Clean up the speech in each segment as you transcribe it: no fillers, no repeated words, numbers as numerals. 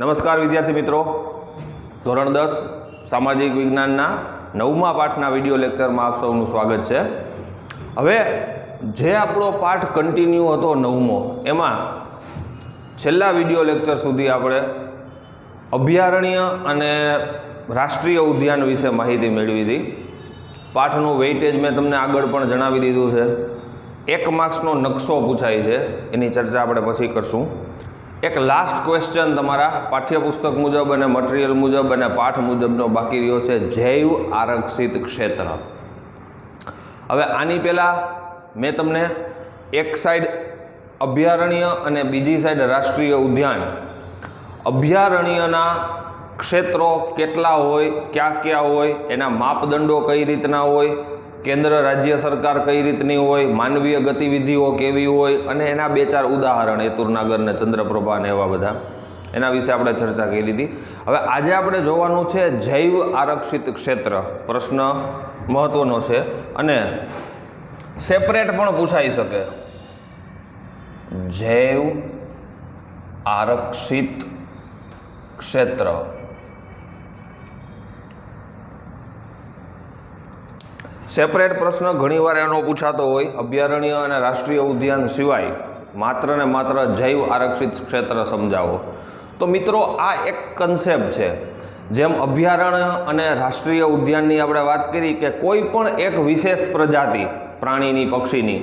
નમસ્કાર વિદ્યાર્થી મિત્રો, ધોરણ 10 સામાજિક વિજ્ઞાનના 9મા પાઠના વિડીયો લેક્ચરમાં આપ સૌનું સ્વાગત છે। હવે જે આપણો પાઠ કન્ટિન્યુ હતો 9મો, એમાં છેલ્લા વિડીયો લેક્ચર સુધી આપણે અભયારણ્ય અને રાષ્ટ્રીય ઉદ્યાન વિશે માહિતી મેળવી હતી। પાઠનું વેઇટેજ મેં તમને આગળ પણ જણાવી દીધું છે। 1 માર્ક્સનો નકશો પૂછાય છે, એની ચર્ચા આપણે પછી કરશું। એક લાસ્ટ ક્વેશ્ચન તમારા પાઠ્યપુસ્તક મુજબ અને મટીરિયલ મુજબ અને પાઠ મુજબનો બાકી રહ્યો છે, જૈવ આરક્ષિત ક્ષેત્ર। હવે આની પહેલાં મેં તમને એક સાઈડ અભયારણ્ય અને બીજી સાઈડ રાષ્ટ્રીય ઉદ્યાન, અભયારણ્યના ક્ષેત્રો કેટલા હોય, ક્યાં હોય, એના માપદંડો કઈ રીતના હોય, કેન્દ્ર રાજ્ય સરકાર કઈ રીતની હોય, માનવીય ગતિવિધિઓ કેવી હોય, અને એના 2-4 ઉદાહરણ એતુરનગર ને ચંદ્રપ્રભા ને એવા બધા, એના વિશે આપણે ચર્ચા કરી હતી। હવે આજે આપણે જોવાનું છે જૈવ આરક્ષિત ક્ષેત્ર। પ્રશ્ન મહત્વનો છે અને સેપરેટ પણ પૂછાઈ શકે। જૈવ આરક્ષિત ક્ષેત્ર, સેપરેટ પ્રશ્ન ઘણીવાર એનો પૂછાતો હોય। અભયારણ્ય અને રાષ્ટ્રીય ઉદ્યાન સિવાય માત્ર ને માત્ર જૈવ આરક્ષિત ક્ષેત્ર સમજાવો। તો મિત્રો, આ એક કન્સેપ્ટ છે। જેમ અભયારણ્ય અને રાષ્ટ્રીય ઉદ્યાનની આપણે વાત કરી કે કોઈ પણ એક વિશેષ પ્રજાતિ પ્રાણીની, પક્ષીની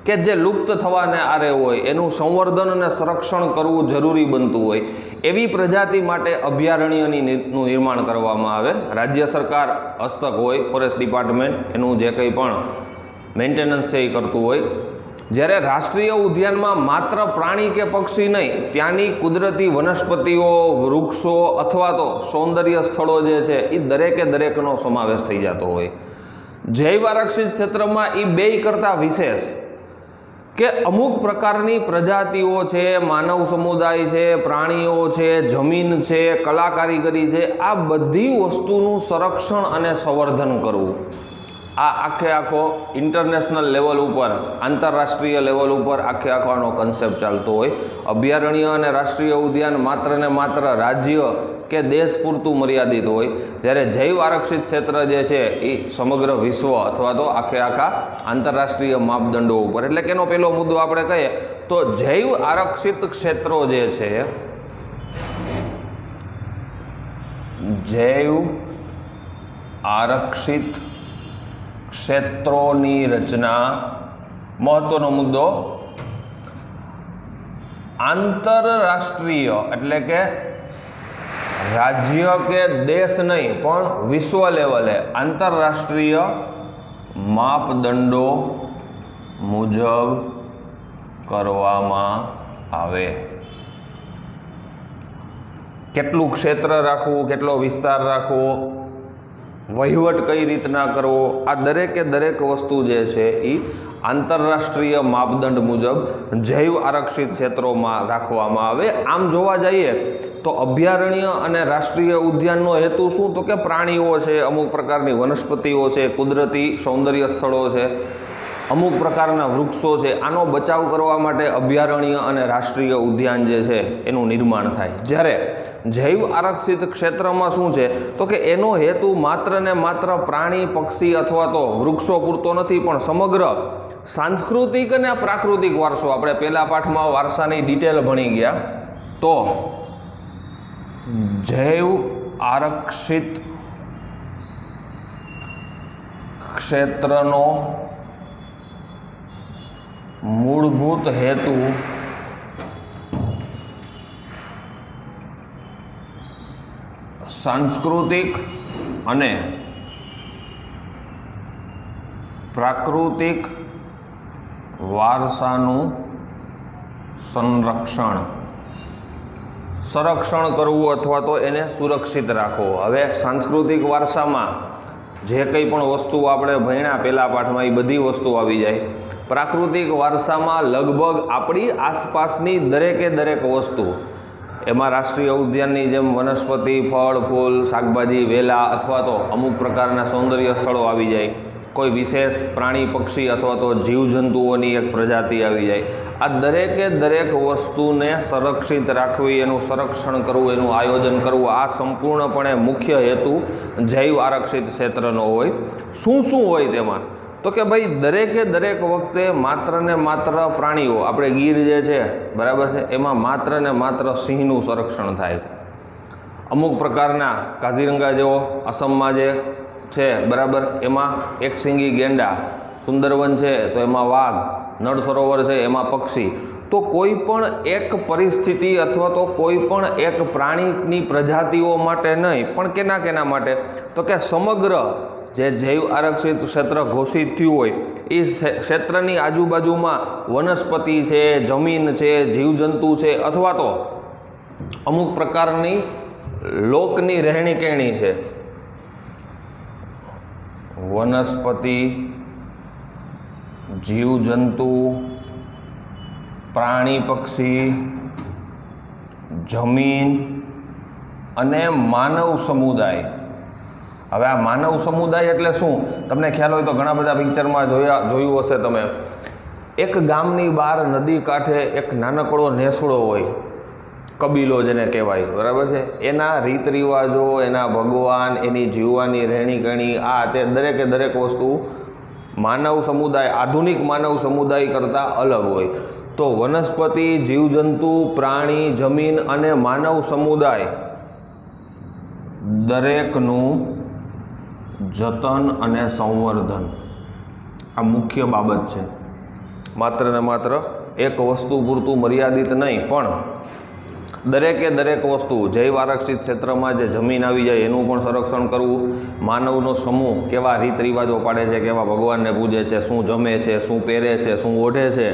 કે જે લુપ્ત થવાને આરે હોય, એનું સંવર્ધન અને સંરક્ષણ કરવું જરૂરી બનતું હોય, એવી પ્રજાતિ માટે અભયારણ્યનું નિર્માણ કરવામાં આવે। રાજ્ય સરકાર હસ્તક હોય, ફોરેસ્ટ ડિપાર્ટમેન્ટ એનું જે કંઈ પણ મેન્ટેનન્સ છે એ કરતું હોય। જ્યારે રાષ્ટ્રીય ઉદ્યાનમાં માત્ર પ્રાણી કે પક્ષી નહીં, ત્યાંની કુદરતી વનસ્પતિઓ, વૃક્ષો અથવા તો સૌંદર્ય સ્થળો જે છે એ દરેકનો સમાવેશ થઈ જતો હોય। જૈવ આરક્ષિત ક્ષેત્રમાં એ બેય કરતાં વિશેષ કે અમુક પ્રકારની પ્રજાતિઓ છે, માનવ સમુદાય છે, પ્રાણીઓ છે, જમીન છે, કલા કારીગરી છે, આ બધી વસ્તુનું સંરક્ષણ અને સંવર્ધન કરવું, આ આખો ઇન્ટરનેશનલ લેવલ ઉપર, આંતરરાષ્ટ્રીય લેવલ ઉપર આનો કન્સેપ્ટ ચાલતો હોય। અભયારણ્ય અને રાષ્ટ્રીય ઉદ્યાન માત્ર ને માત્ર રાજ્ય કે દેશ પૂરતું મર્યાદિત હોય, જ્યારે જૈવ આરક્ષિત ક્ષેત્ર જે છે એ સમગ્ર વિશ્વ અથવા તો આખા આંતરરાષ્ટ્રીય માપદંડો ઉપર। એટલે કે એનો પહેલો મુદ્દો આપણે કહીએ તો જૈવ આરક્ષિત ક્ષેત્રો જે છે, જૈવ આરક્ષિત ક્ષેત્રોની રચના, મહત્વનો મુદ્દો, આંતરરાષ્ટ્રીય એટલે કે રાજ્ય કે દેશ નહીં પણ વિશ્વ લેવલે આંતરરાષ્ટ્રીય માપદંડો મુજબ કરવામાં આવે। કેટલું ક્ષેત્ર રાખવું, કેટલો વિસ્તાર રાખવો, વહીવટ કઈ રીતના કરવો, આ દરેક વસ્તુ જે છે એ આંતરરાષ્ટ્રીય માપદંડ મુજબ જૈવ આરક્ષિત ક્ષેત્રોમાં રાખવામાં આવે। આમ જોવા જઈએ તો અભયારણ્ય અને રાષ્ટ્રીય ઉદ્યાનનો હેતુ શું? તો કે પ્રાણીઓ છે, અમુક પ્રકારની વનસ્પતિઓ છે, કુદરતી સૌંદર્ય સ્થળો છે, અમુક પ્રકારના વૃક્ષો છે, આનો બચાવ કરવા માટે અભયારણ્ય અને રાષ્ટ્રીય ઉદ્યાન જે છે એનું નિર્માણ થાય। જ્યારે જૈવ આરક્ષિત ક્ષેત્રમાં શું છે તો કે એનો હેતુ માત્ર ને માત્ર પ્રાણી, પક્ષી અથવા તો વૃક્ષો પૂરતો નથી, પણ સમગ્ર સાંસ્કૃતિક અને પ્રાકૃતિક વારસો, આપણે પહેલા પાઠમાં વારસાની ડિટેલ ભણી ગયા, તો જૈવ આરક્ષિત ક્ષેત્રનો મૂળભૂત હેતુ સાંસ્કૃતિક અને પ્રાકૃતિક વારસાનું સંરક્ષણ કરવું અથવા તો એને સુરક્ષિત રાખવો। હવે સાંસ્કૃતિક વારસામાં જે કંઈ પણ વસ્તુ આપણે ભણ્યા પહેલા પાઠમાં, એ બધી વસ્તુ આવી જાય। પ્રાકૃતિક વારસામાં લગભગ આપણી આસપાસની દરેક વસ્તુ, એમાં રાષ્ટ્રીય ઉદ્યાનની જેમ વનસ્પતિ, ફળ, ફૂલ, શાકભાજી, વેલા અથવા તો અમુક પ્રકારના સૌંદર્ય સ્થળો આવી જાય। કોઈ વિશેષ પ્રાણી, પક્ષી અથવા તો જીવજંતુઓની એક પ્રજાતિ આવી જાય। આ દરેકે દરેક વસ્તુને સંરક્ષિત રાખવી, એનું સંરક્ષણ કરવું, એનું આયોજન કરવું, આ સંપૂર્ણપણે મુખ્ય હેતુ જૈવ આરક્ષિત ક્ષેત્રનો હોય. શું શું હોય તેમાં? તો કે ભાઈ દરેકે દરેક વખતે માત્ર ને માત્ર પ્રાણીઓ, આપણે ગીર જે છે બરાબર છે, એમાં માત્ર ને માત્ર સિંહનું સંરક્ષણ થાય. અમુક પ્રકારના કાઝીરંગા જેવો આસામમાં જે છે બરાબર, એમાં એક સિંગી ગેંડા, સુંદરવન છે તો એમાં વાઘ, નળ સરોવર છે એમાં પક્ષી. તો કોઈ પણ એક પરિસ્થિતિ અથવા તો કોઈ પણ એક પ્રાણીની પ્રજાતિઓ માટે નહીં, પણ કેના માટે? તો કે સમગ્ર જે જૈવ આરક્ષિત ક્ષેત્ર ઘોષિત થયું હોય એ ક્ષેત્રની આજુબાજુમાં વનસ્પતિ છે, જમીન છે, જીવજંતુ છે, અથવા તો અમુક પ્રકારની લોકની રહેણી કહેણી છે, વનસ્પતિ, જીવજંતુ, પ્રાણી પક્ષી, જમીન અને માનવ સમુદાય. હવે આ માનવ સમુદાય એટલે શું? તમને ખ્યાલ હોય તો ઘણા બધા પિક્ચરમાં જોયું હશે તમે. એક ગામની બહાર નદી કાંઠે એક નાનકડો નેસડો હોય, કબીલો જેને કહેવાય બરાબર છે. એના રીત રિવાજો, એના ભગવાન, એની જીવવાની રહેણી કહેણી, આ તે દરેકે દરેક વસ્તુ માનવ સમુદાય, આધુનિક માનવ સમુદાય કરતાં અલગ હોય. તો વનસ્પતિ, જીવજંતુ, પ્રાણી, જમીન અને માનવ સમુદાય દરેકનું જતન અને સંવર્ધન આ મુખ્ય બાબત છે. માત્ર ને માત્ર એક વસ્તુ પૂરતું મર્યાદિત નહીં, પણ દરેકે દરેક વસ્તુ જૈવ આરક્ષિત ક્ષેત્રમાં જે જમીન આવી જાય એનું પણ સંરક્ષણ કરવું. માનવનો સમૂહ કેવા રીત રિવાજો પાડે છે, કેવા ભગવાનને પૂજે છે, શું જમે છે, શું પહેરે છે, શું ઓઢે છે,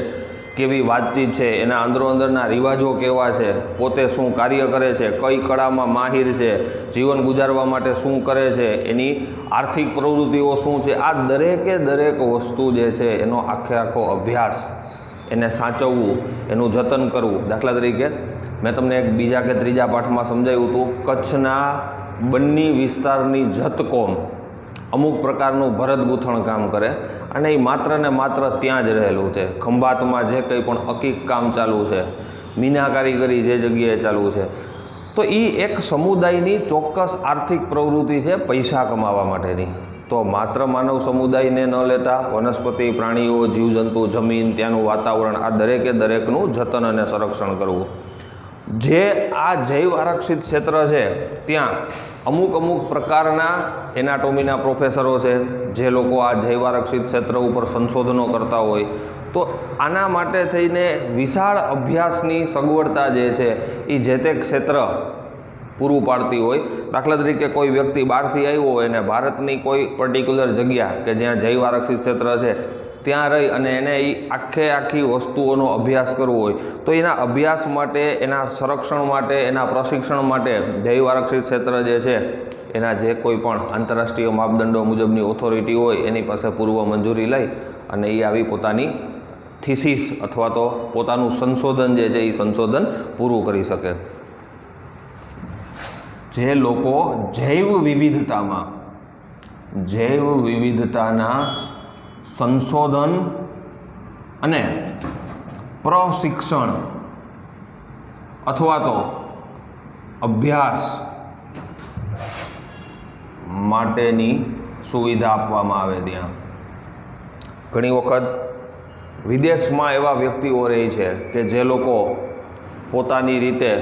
કેવી વાતચીત છે, એના અંદરના રિવાજો કેવા છે, પોતે શું કાર્ય કરે છે, કઈ કળામાં માહિર છે, જીવન ગુજારવા માટે શું કરે છે, એની આર્થિક પ્રવૃત્તિઓ શું છે, આ દરેકે દરેક વસ્તુ જે છે એનો આખો અભ્યાસ, એને સાચવવું, એનું જતન કરવું. દાખલા તરીકે મેં તમને એક બીજા કે ત્રીજા પાઠમાં સમજાવ્યું હતું, કચ્છના બન્ની વિસ્તારની જત કોમ અમુક પ્રકારનું ભરત ગૂંથણ કામ કરે અને એ માત્ર ને માત્ર ત્યાં જ રહેલું છે. ખંભાતમાં જે કંઈ પણ અકીક કામ ચાલુ છે, મીના કારીગરી જે જગ્યાએ ચાલુ છે, તો એ એક સમુદાયની ચોક્કસ આર્થિક પ્રવૃત્તિ છે પૈસા કમાવા માટેની. તો માત્ર માનવ સમુદાયને ન લેતા વનસ્પતિ, પ્રાણીઓ, જીવજંતુ, જમીન, ત્યાંનું વાતાવરણ, આ દરેકે દરેકનું જતન અને સંરક્ષણ કરવું. જે આ જૈવ આરક્ષિત ક્ષેત્ર છે ત્યાં અમુક પ્રકારના એનાટોમીના પ્રોફેસરો છે, જે લોકો આ જૈવ આરક્ષિત ક્ષેત્ર ઉપર સંશોધનો કરતા હોય. તો આના માટે થઈને વિશાળ અભ્યાસની સગવડતા જે છે એ જે તે ક્ષેત્ર પૂરું પાડતી હોય. દાખલા તરીકે કોઈ વ્યક્તિ બહારથી આવ્યો હોય અને ભારતની કોઈ પર્ટિક્યુલર જગ્યા કે જ્યાં જૈવ આરક્ષિત ક્ષેત્ર છે ત્યાં રહી અને એને એ આખી વસ્તુઓનો અભ્યાસ કરવો હોય, તો એના અભ્યાસ માટે, એના સંરક્ષણ માટે, એના પ્રશિક્ષણ માટે જૈવ આરક્ષિત ક્ષેત્ર જે છે એના જે કોઈ પણ આંતરરાષ્ટ્રીય માપદંડો મુજબની ઓથોરિટી હોય એની પાસે પૂર્વ મંજૂરી લઈ અને એ આવી પોતાની થીસીસ અથવા તો પોતાનું સંશોધન જે છે એ સંશોધન પૂરું કરી શકે. જે લોકો જૈવ વિવિધતાના સંશોધન અને પ્રશિક્ષણ અથવા તો અભ્યાસ માટેની સુવિધા આપવામાં આવે. ત્યાં ઘણી વખત વિદેશમાં એવા વ્યક્તિઓ રહે છે કે જે લોકો પોતાની રીતે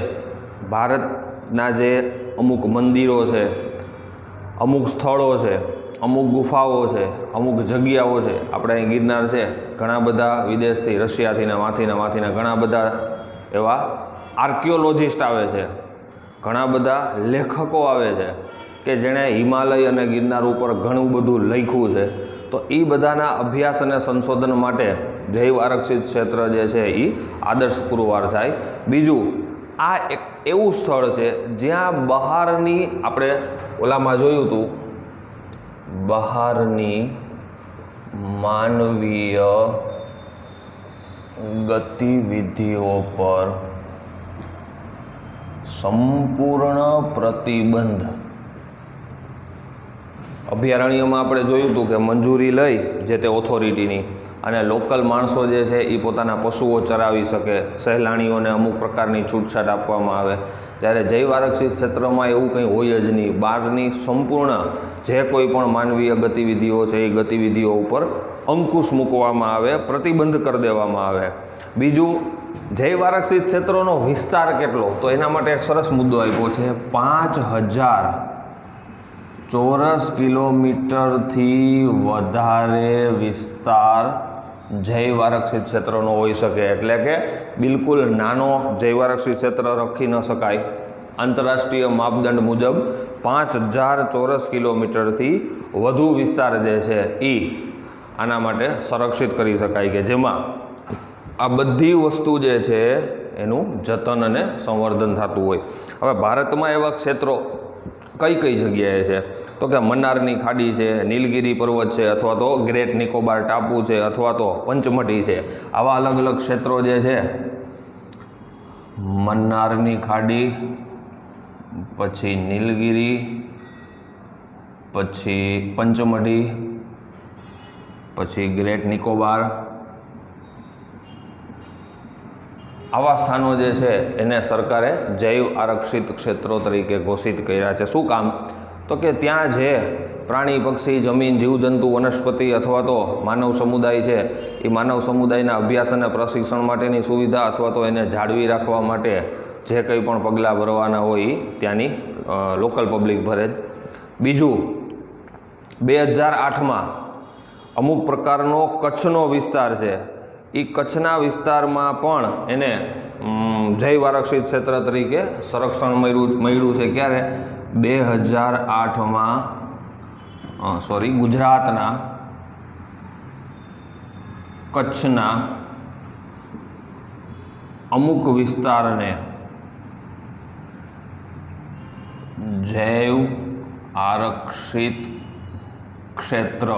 ભારતના જે અમુક મંદિરો છે, અમુક સ્થળો છે, અમુક ગુફાઓ છે, અમુક જગ્યાઓ છે. આપણે અહીં ગિરનાર છે, ઘણા બધા વિદેશથી, રશિયાથી ને માંથીને ઘણા બધા એવા આર્કિયોલોજિસ્ટ આવે છે, ઘણા બધા લેખકો આવે છે કે જેણે હિમાલય અને ગિરનાર ઉપર ઘણું બધું લખ્યું છે. તો એ બધાના અભ્યાસ અને સંશોધન માટે જૈવ આરક્ષિત ક્ષેત્ર જે છે એ આદર્શ પુરવાર થાય. બીજું, આ એક એવું સ્થળ છે જ્યાં બહારની, આપણે ઓલામાં જોયું હતું, બહારની માનવીય ગતિવિધિઓ પર સંપૂર્ણ પ્રતિબંધ. અભયારણ્યમાં આપણે જોયું હતું કે મંજૂરી લઈ જે તે ઓથોરિટીની, અને લોકલ માણસો જે છે એ પોતાના પશુઓ ચરાવી શકે, સહેલાણીઓને અમુક પ્રકારની છૂટછાટ આપવામાં આવે, ત્યારે જૈવ આરક્ષિત ક્ષેત્રમાં એવું કંઈ હોય જ નહીં. બહારની સંપૂર્ણ જે કોઈ પણ માનવીય ગતિવિધિઓ છે એ ગતિવિધિઓ ઉપર અંકુશ મૂકવામાં આવે, પ્રતિબંધ કરી દેવામાં આવે. બીજું, જૈવ આરક્ષિત ક્ષેત્રોનો વિસ્તાર કેટલો, તો એના માટે એક સરસ મુદ્દો આપ્યો છે. 5000 ચોરસ કિલોમીટરથી વધારે વિસ્તાર જૈવ આરક્ષિત ક્ષેત્રનો હોઈ શકે. એટલે કે બિલકુલ નાનો જૈવ આરક્ષિત ક્ષેત્ર રાખી ન શકાય. આંતરરાષ્ટ્રીય માપદંડ મુજબ 5000 ચોરસ કિલોમીટરથી વધુ વિસ્તાર જે છે એ આના માટે સંરક્ષિત કરી શકાય, કે જેમાં આ બધી વસ્તુ જે છે એનું જતન અને સંવર્ધન થતું હોય. હવે ભારતમાં એવા ક્ષેત્રો કઈ કઈ જગ્યાએ છે, તો કે મન્નારની ખાડી છે, નીલગિરી પર્વત છે, અથવા તો ગ્રેટ નિકોબાર ટાપુ છે, અથવા તો પંચમઢી છે. આવા અલગ અલગ ક્ષેત્રો જે છે, મન્નારની ખાડી, પછી નીલગિરી, પછી પંચમઢી, પછી ગ્રેટ નિકોબાર, આવા સ્થાનો જે છે એને સરકારે જૈવ આરક્ષિત ક્ષેત્રો તરીકે ઘોષિત કર્યા છે. શું કામ, તો કે ત્યાં જે પ્રાણી, પક્ષી, જમીન, જીવજંતુ, વનસ્પતિ અથવા તો માનવ સમુદાય છે એ માનવ સમુદાયના અભ્યાસ અને પ્રશિક્ષણ માટેની સુવિધા અથવા તો એને જાળવી રાખવા માટે જે કંઈ પણ પગલાં ભરવાના હોય એ ત્યાંની લોકલ પબ્લિક ભરે. બીજું, 2008માં અમુક પ્રકારનો કચ્છનો વિસ્તાર છે, એ કચ્છના વિસ્તારમાં પણ એને જૈવ આરક્ષિત ક્ષેત્ર તરીકે સંરક્ષણ મળ્યું છે. ક્યારે? 2008માં ગુજરાતના કચ્છના અમુક વિસ્તારને જૈવ આરક્ષિત ક્ષેત્ર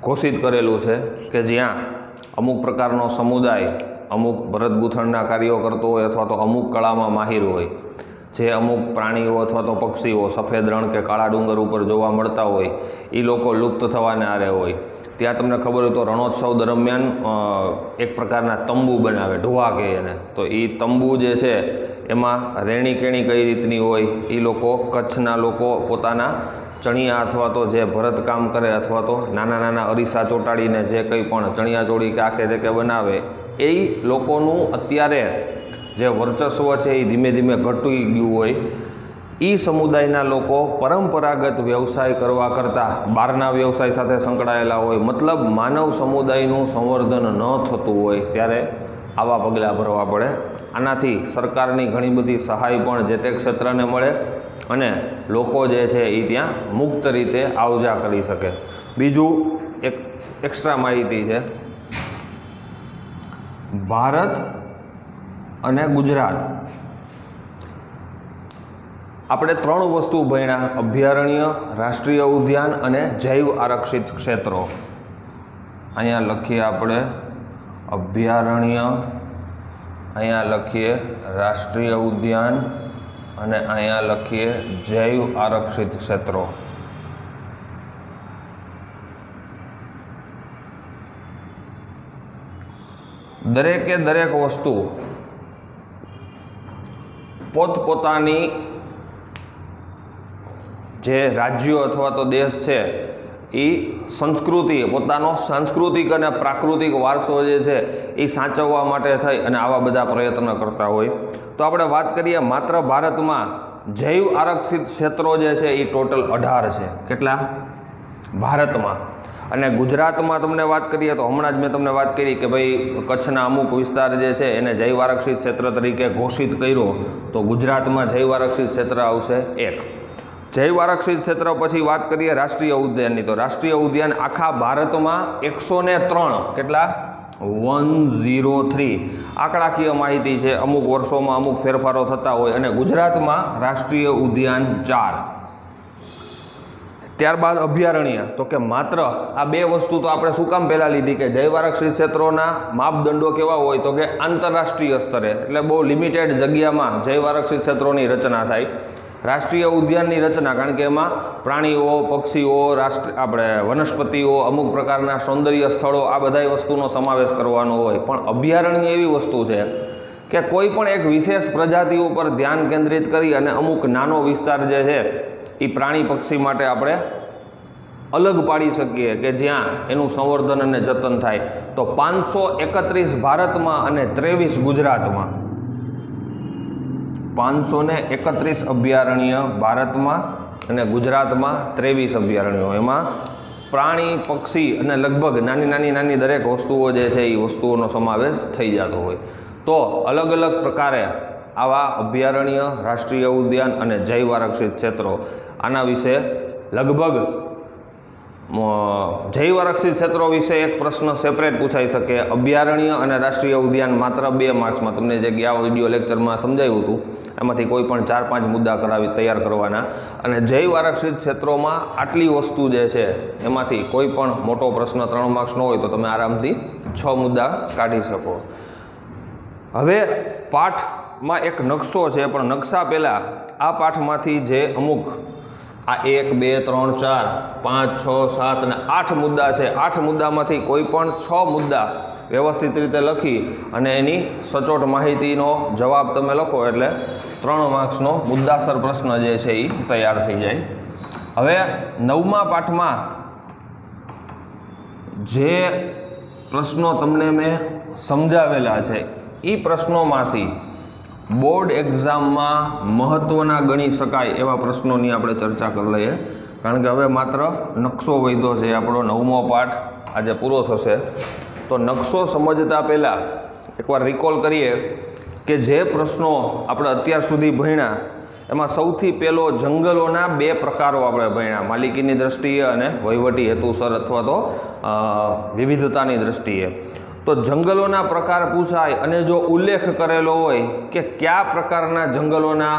ઘોષિત કરેલું છે, કે જ્યાં અમુક પ્રકારનો સમુદાય અમુક ભરત ગૂંથણના કાર્યો કરતો હોય અથવા તો અમુક કળામાં માહિર હોય, જે અમુક પ્રાણીઓ અથવા તો પક્ષીઓ સફેદ રણ કે કાળા ડુંગર ઉપર જોવા મળતા હોય એ લોકો લુપ્ત થવાને આરે હોય. ત્યાં તમને ખબર હોય તો રણોત્સવ દરમિયાન એક પ્રકારના તંબુ બનાવે, ઢોવા કહે એને, તો એ તંબુ જે છે એમાં રહેણી કેણી કઈ રીતની હોય, એ લોકો કચ્છના લોકો પોતાના ચણિયા અથવા તો જે ભરત કામ કરે અથવા તો નાના નાના અરીસા ચોંટાડીને જે કંઈ પણ ચણિયા ચોળી કે આખે દેખે બનાવે, એ લોકોનું અત્યારે જે વર્ચસ્વ છે એ ધીમે ધીમે ઘટી ગયું હોય. એ સમુદાયના લોકો પરંપરાગત વ્યવસાય કરવા કરતાં બહારના વ્યવસાય સાથે સંકળાયેલા હોય, મતલબ માનવ સમુદાયનું સંવર્ધન ન થતું હોય, ત્યારે આવા પગલાં ભરવા પડે. આનાથી સરકારની ઘણી બધી સહાય પણ જે તે ક્ષેત્રને મળે અને લોકો જે છે એ ત્યાં મુક્ત રીતે આવજા કરી શકે. બીજું એક એક્સ્ટ્રા માહિતી છે, ભારત અને ગુજરાત આપણે 3 વસ્તુ ભણ્યા: અભયારણ્ય, રાષ્ટ્રીય ઉદ્યાન અને જૈવ આરક્ષિત ક્ષેત્રો. અહીંયા લખીએ આપણે અભયારણ્ય, અહીંયા લખીએ રાષ્ટ્રીય ઉદ્યાન અને અહીંયા લખીએ જૈવ આરક્ષિત ક્ષેત્રો. દરેકે દરેક વસ્તુ પોતપોતાની જે રાજ્યો અથવા તો દેશ છે એ સંસ્કૃતિ, પોતાનો સાંસ્કૃતિક અને પ્રાકૃતિક વારસો જે છે એ સાચવવા માટે થઈ અને આવા બધા પ્રયત્ન કરતા હોય. તો આપણે વાત કરીએ માત્ર ભારતમાં જૈવ આરક્ષિત ક્ષેત્રો જે છે એ ટોટલ 18 છે. કેટલા? ભારતમાં. અને ગુજરાતમાં તમને વાત કરીએ તો હમણાં જ મેં તમને વાત કરી કે ભાઈ કચ્છના અમુક વિસ્તાર જે છે એને જૈવ આરક્ષિત ક્ષેત્ર તરીકે ઘોષિત કર્યો, તો ગુજરાતમાં જૈવ આરક્ષિત ક્ષેત્ર આવશે 1. જૈવ આરક્ષિત ક્ષેત્ર પછી વાત કરીએ રાષ્ટ્રીય ઉદ્યાનની, તો રાષ્ટ્રીય ઉદ્યાન આખા ભારતમાં 103, કેટલા? 103 આંકડાકીય માહિતી છે. અમુક વર્ષોમાં અમુક ફેરફારો થતા હોય અને ગુજરાતમાં રાષ્ટ્રીય ઉદ્યાન 4. ત્યારબાદ અભયારણ્ય, તો કે માત્ર આ 2 વસ્તુ તો આપણે શું કામ પહેલાં લીધી કે જૈવ આરક્ષિત ક્ષેત્રોના માપદંડો કેવા હોય, તો કે આંતરરાષ્ટ્રીય સ્તરે, એટલે બહુ લિમિટેડ જગ્યામાં જૈવ આરક્ષિત ક્ષેત્રોની રચના થાય. રાષ્ટ્રીય ઉદ્યાનની રચના, કારણ કે એમાં પ્રાણીઓ, પક્ષીઓ, આપણે વનસ્પતિઓ, અમુક પ્રકારના સૌંદર્ય સ્થળો, આ બધા વસ્તુનો સમાવેશ કરવાનો હોય. પણ અભયારણ્ય એવી વસ્તુ છે કે કોઈ પણ એક વિશેષ પ્રજાતિઓ પર ધ્યાન કેન્દ્રિત કરી અને અમુક નાનો વિસ્તાર જે છે એ પ્રાણી પક્ષી માટે આપણે અલગ પાડી શકીએ કે જ્યાં એનું સંવર્ધન અને જતન થાય. તો 531 ભારતમાં અને 23 ગુજરાતમાં, 531 અભયારણ્ય ભારતમાં અને ગુજરાતમાં 23 અભયારણ્યો. એમાં પ્રાણી, પક્ષી અને લગભગ નાની દરેક વસ્તુઓ જે છે એ વસ્તુઓનો સમાવેશ થઈ જતો હોય. તો અલગ અલગ પ્રકારે આવા અભયારણ્ય, રાષ્ટ્રીય ઉદ્યાન અને જૈવ આરક્ષિત ક્ષેત્રો, આના વિશે લગભગ જૈવ આરક્ષિત ક્ષેત્રો વિશે એક પ્રશ્ન સેપરેટ પૂછાઈ શકે. અભયારણ્ય અને રાષ્ટ્રીય ઉદ્યાન માત્ર 2 માર્ક્સમાં, તમને જે ગયા વિડીયો લેક્ચરમાં સમજાવ્યું હતું એમાંથી કોઈ પણ 4-5 મુદ્દા તૈયાર કરવાના. અને જૈવ આરક્ષિત ક્ષેત્રોમાં આટલી વસ્તુ જે છે એમાંથી કોઈ પણ મોટો પ્રશ્ન 3 માર્ક્સનો હોય તો તમે આરામથી 6 મુદ્દા કાઢી શકો. હવે પાઠમાં એક નકશો છે, પણ નકશા પહેલાં આ પાઠમાંથી જે અમુક આ 1, 2, 3, 4, 5, 6, 7 અને 8 મુદ્દા છે, 8 મુદ્દામાંથી કોઈ પણ 6 મુદ્દા વ્યવસ્થિત રીતે લખી અને એની સચોટ માહિતીનો જવાબ તમે લખો એટલે 3 માર્ક્સનો મુદ્દાસર પ્રશ્ન જે છે એ તૈયાર થઈ જાય. હવે 9મા પાઠમાં જે પ્રશ્નો તમને મેં સમજાવેલા છે એ પ્રશ્નોમાંથી બોર્ડ એક્ઝામમાં મહત્ત્વના ગણી શકાય એવા પ્રશ્નોની આપણે ચર્ચા કરી લઈએ. કારણ કે હવે માત્ર નકશો વધ્યો છે, આપણો 9મો પાઠ આજે પૂરો થશે. તો નકશો સમજતા પહેલાં એકવાર રિકોલ કરીએ કે જે પ્રશ્નો આપણે અત્યાર સુધી ભણ્યા એમાં સૌથી પહેલો જંગલોના 2 પ્રકારો આપણે ભણ્યા, માલિકીની દ્રષ્ટિએ અને વહીવટી હેતુસર અથવા તો વિવિધતાની દ્રષ્ટિએ. તો જંગલોના પ્રકાર પૂછાય અને જો ઉલ્લેખ કરેલો હોય કે કયા પ્રકારના જંગલોના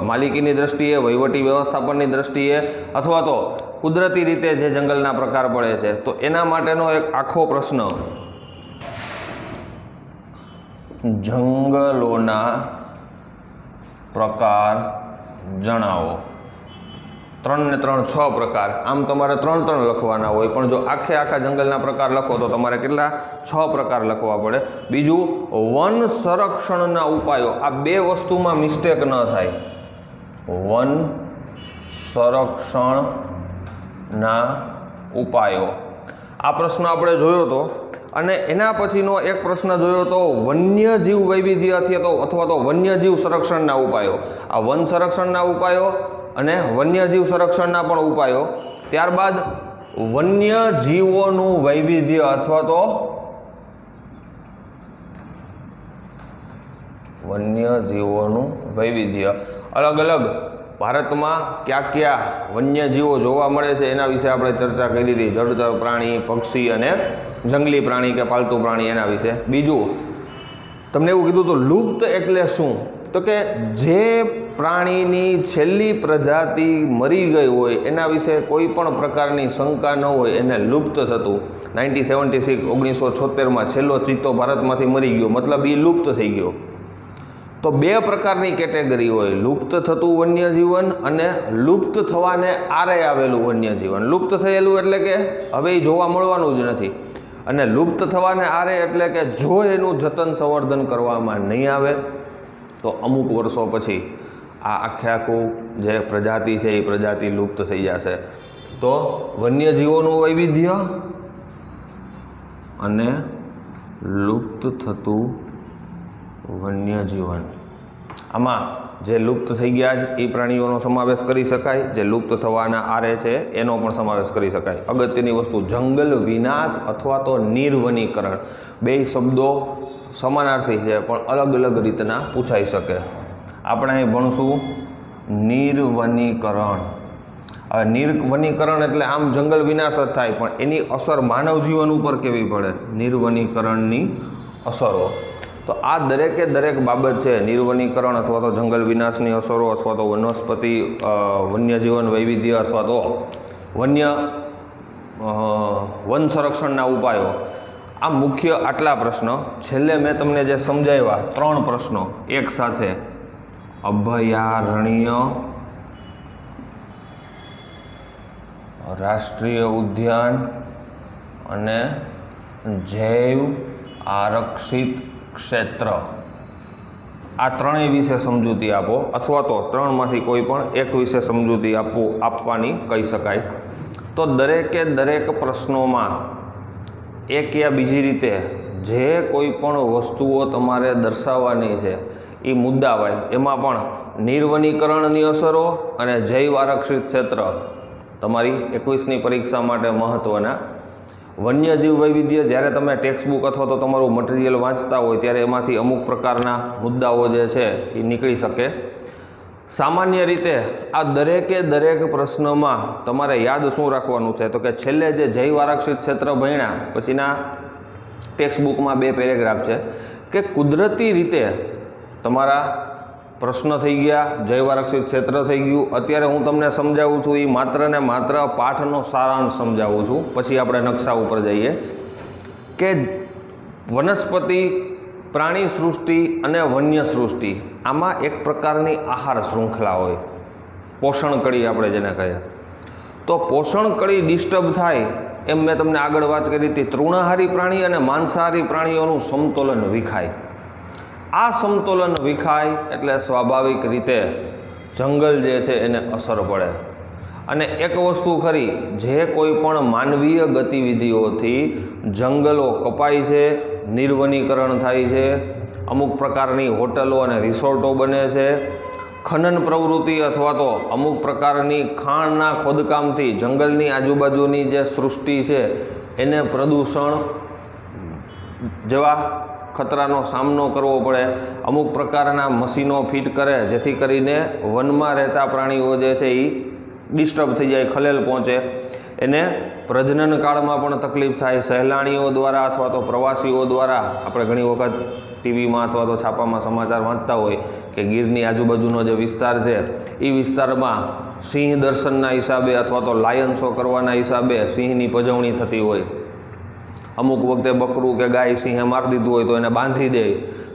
માલિકીની દ્રષ્ટિએ, વહીવટી વ્યવસ્થાપનની દ્રષ્ટિએ અથવા તો કુદરતી રીતે જે જંગલના પ્રકાર પડે છે, તો એના માટેનો એક આખો પ્રશ્ન જંગલોના પ્રકાર જણાવો. 3 ને 3 6 પ્રકાર, આમ તમારે 3 લખવાના હોય, પણ જો આખા જંગલના પ્રકાર લખો તો તમારે કેટલા 6 પ્રકાર લખવા પડે. બીજું વન સંરક્ષણના ઉપાયો, આ 2 વસ્તુમાં મિસ્ટેક ન થાય. વન સંરક્ષણના ઉપાયો આ પ્રશ્ન આપણે જોયો હતો. અને એના પછીનો એક પ્રશ્ન જોયો તો વન્યજીવ વૈવિધ્ય અથવા તો વન્યજીવ સંરક્ષણના ઉપાયો. આ વન સંરક્ષણના ઉપાયો અને વન્યજીવ સંરક્ષણના પણ ઉપાયો. ત્યારબાદ વન્યજીવોનું વૈવિધ્ય અથવા તો વન્યજીવોનું વૈવિધ્ય, અલગ અલગ ભારતમાં કયા વન્યજીવો જોવા મળે છે એના વિશે આપણે ચર્ચા કરી હતી. જળચર પ્રાણી, પક્ષી અને જંગલી પ્રાણી કે પાલતુ પ્રાણી, એના વિશે. બીજું તમને એવું કીધું તો લુપ્ત એટલે શું, તો કે જે પ્રાણીની છેલ્લી પ્રજાતિ મરી ગઈ હોય એના વિશે કોઈ પણ પ્રકારની શંકા ન હોય એને લુપ્ત થતું. 1976 છેલ્લો ચિત્તો ભારતમાંથી મરી ગયો, મતલબ એ લુપ્ત થઈ ગયો. તો 2 પ્રકારની કેટેગરી હોય, લુપ્ત થતું વન્યજીવન અને લુપ્ત થવાને આરે આવેલું વન્યજીવન. લુપ્ત થયેલું એટલે કે હવે એ જોવા મળવાનું જ નથી, અને લુપ્ત થવાને આરે એટલે કે જો એનું જતન સંવર્ધન કરવામાં નહીં આવે તો અમુક વર્ષો પછી આ આખું જે પ્રજાતિ છે એ પ્રજાતિ લુપ્ત થઈ જશે. તો વન્યજીવોનું વૈવિધ્ય અને લુપ્ત થતું વન્યજીવન, આમાં જે લુપ્ત થઈ ગયા છે એ પ્રાણીઓનો સમાવેશ કરી શકાય, જે લુપ્ત થવાના આરે છે એનો પણ સમાવેશ કરી શકાય. અગત્યની વસ્તુ જંગલ વિનાશ અથવા તો નિર્વનીકરણ, 2 શબ્દો સમાનાર્થી છે પણ અલગ અલગ રીતના પૂછાઈ શકે. આપણે અહીં ભણશું નિર્વનીકરણ. હવે નિર્વનીકરણ એટલે આમ જંગલ વિનાશ જ થાય, પણ એની અસર માનવ જીવન ઉપર કેવી પડે, નિર્વનીકરણની અસરો. તો આ દરેક બાબત છે, નિર્વનીકરણ અથવા તો જંગલ વિનાશની અસરો અથવા તો વન્યજીવન વૈવિધ્ય અથવા તો વન સંરક્ષણના ઉપાયો. આ મુખ્ય આટલા પ્રશ્નો. છેલ્લે મેં તમને જે સમજાવ્યા 3 પ્રશ્નો એક સાથે, અભયારણ્ય રાષ્ટ્રીય ઉદ્યાન અને જૈવ આરક્ષિત ક્ષેત્ર, આ ત્રણેય વિશે સમજૂતી આપો, અથવા તો ત્રણમાંથી કોઈ પણ એક વિશે સમજૂતી આપવાની કહી શકાય. તો દરેકે દરેક પ્રશ્નોમાં એક યા બીજી રીતે જે કોઈ પણ વસ્તુઓ તમારે દર્શાવવાની છે એ મુદ્દાવાય. એમાં પણ નિર્વનીકરણની અસરો અને જૈવ આરક્ષિત ક્ષેત્ર તમારી 21ની પરીક્ષા માટે મહત્ત્વના. વન્યજીવ વૈવિધ્ય, જ્યારે તમે ટેક્સ્ટબુક અથવા તો તમારું મટીરિયલ વાંચતા હોય ત્યારે એમાંથી અમુક પ્રકારના મુદ્દાઓ જે છે એ નીકળી શકે. સામાન્ય રીતે આ દરેકે દરેક પ્રશ્નમાં તમારે યાદ શું રાખવાનું છે, તો કે છેલ્લે જે જૈવ આરક્ષિત ક્ષેત્ર ભણ્યા પછીના ટેક્સ્ટબુકમાં 2 પેરેગ્રાફ છે કે કુદરતી રીતે તમારા પ્રશ્ન થઈ ગયા, જૈવ આરક્ષિત ક્ષેત્ર થઈ ગયું. અત્યારે હું તમને સમજાવું છું એ માત્ર ને માત્ર પાઠનો સારાંશ સમજાવું છું, પછી આપણે નકશા ઉપર જઈએ કે વનસ્પતિ, પ્રાણી સૃષ્ટિ અને વન્ય સૃષ્ટિ, આમાં એક પ્રકારની આહાર શૃંખલા હોય, પોષણ કડી આપણે જેને કહીએ. તો પોષણ કડી ડિસ્ટર્બ થાય એમ મેં તમને આગળ વાત કરી હતી, તૃણાહારી પ્રાણી અને માંસાહારી પ્રાણીઓનું સમતોલન વિખાય. આ સમતોલન વિખાય એટલે સ્વાભાવિક રીતે જંગલ જે છે એને અસર પડે. અને એક વસ્તુ ખરી, જે કોઈ પણ માનવીય ગતિવિધિઓથી જંગલો કપાય છે, નિર્વનીકરણ થાય છે, અમુક પ્રકારની હોટલો અને રિસોર્ટો બને છે, ખનન પ્રવૃત્તિ અથવા તો અમુક પ્રકારની ખાણના ખોદકામથી જંગલની આજુબાજુની જે સૃષ્ટિ છે એને પ્રદૂષણ જેવા ખતરાનો સામનો કરવો પડે. અમુક પ્રકારના મશીનો ફિટ કરે જેથી કરીને વનમાં રહેતા પ્રાણીઓ જે છે એ ડિસ્ટર્બ થઈ જાય, ખલેલ પહોંચે. એને પ્રજનન કાળમાં પણ તકલીફ થાય. સહેલાણીઓ દ્વારા અથવા તો પ્રવાસીઓ દ્વારા આપણે ઘણી વખત ટીવીમાં અથવા તો છાપામાં સમાચાર વાંચતા હોય કે ગીરની આજુબાજુનો જે વિસ્તાર છે એ વિસ્તારમાં સિંહ દર્શનના હિસાબે અથવા તો લાયન શો કરવાના હિસાબે સિંહની પજવણી થતી હોય. અમુક વખતે બકરું કે ગાય સિંહે મારી દીધું હોય તો એને બાંધી દે.